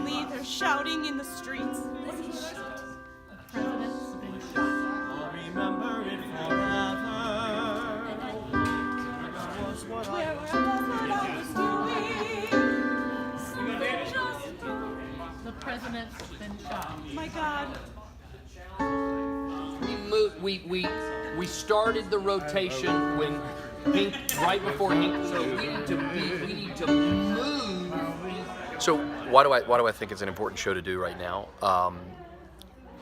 suddenly they're shouting in the streets. President's been shot. Remember it forever. Where was what I was doing? The president's been shot. My God. We started the rotation when Hink, right before Hink, so we need to move. So why do I think it's an important show to do right now?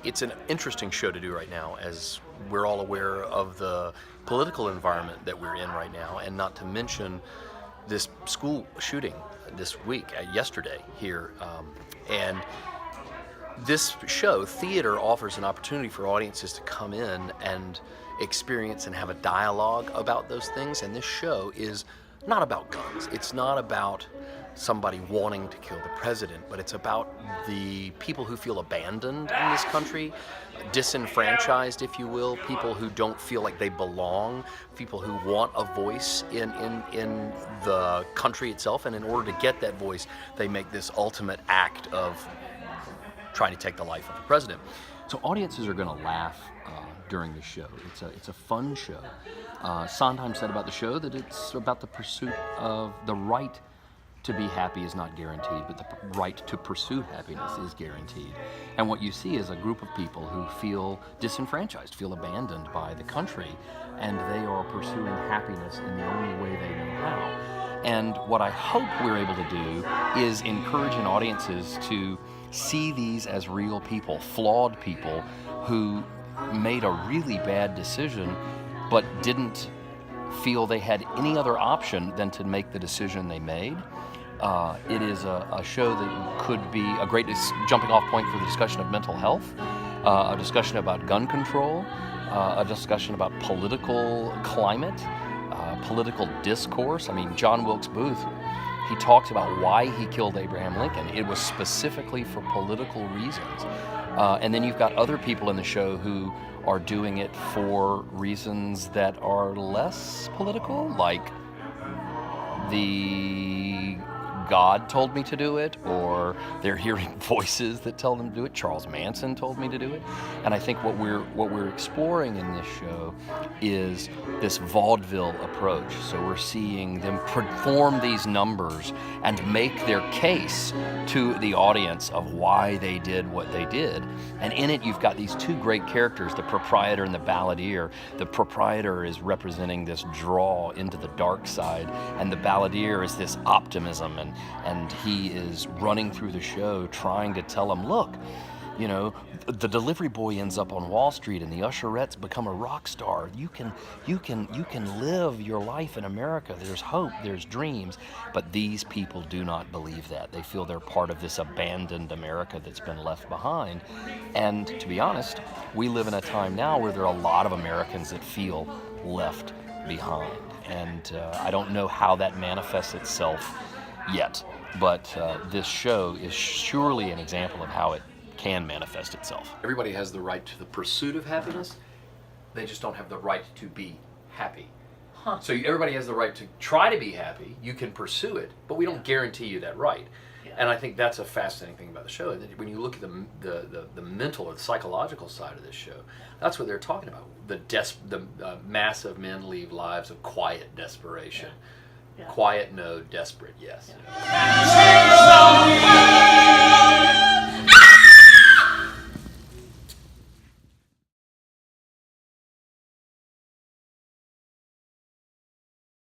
It's an interesting show to do right now, as we're all aware of the political environment that we're in right now, and not to mention this school shooting this week, yesterday here, and this show, theater, offers an opportunity for audiences to come in and experience and have a dialogue about those things. And this show is not about guns. It's not about somebody wanting to kill the president, but it's about the people who feel abandoned in this country, disenfranchised, if you will, people who don't feel like they belong, people who want a voice in the country itself. And in order to get that voice, they make this ultimate act of trying to take the life of the president. So audiences are going to laugh during the show. It's a fun show. Sondheim said about the show that it's about the pursuit of the right to be happy is not guaranteed, but the right to pursue happiness is guaranteed. And what you see is a group of people who feel disenfranchised, feel abandoned by the country, and they are pursuing happiness in the only way they know how. And what I hope we're able to do is encouraging audiences to see these as real people, flawed people who made a really bad decision but didn't feel they had any other option than to make the decision they made. It is a show that could be a great jumping off point for the discussion of mental health, a discussion about gun control, a discussion about political climate, political discourse. I mean, John Wilkes Booth, he talks about why he killed Abraham Lincoln. It was specifically for political reasons. And then you've got other people in the show who are doing it for reasons that are less political, like the God told me to do it, or they're hearing voices that tell them to do it. Charles Manson told me to do it. And I think what we're exploring in this show is this vaudeville approach. So we're seeing them perform these numbers and make their case to the audience of why they did what they did. And in it, you've got these two great characters, the proprietor and the balladeer. The proprietor is representing this draw into the dark side, and the balladeer is this optimism, and he is running through the show trying to tell them, look, you know, the delivery boy ends up on Wall Street and the usherettes become a rock star. You can live your life in America. There's hope, there's dreams. But these people do not believe that. They feel they're part of this abandoned America that's been left behind. And to be honest, we live in a time now where there are a lot of Americans that feel left behind. And I don't know how that manifests itself yet, but this show is surely an example of how it can manifest itself. Everybody has the right to the pursuit of happiness. They just don't have the right to be happy. So everybody has the right to try to be happy. You can pursue it, but we don't guarantee you that right. And I think that's a fascinating thing about the show. When you look at the mental or the psychological side of this show, that's what they're talking about. The mass of men lead lives of quiet desperation. Quiet, no, desperate, yes.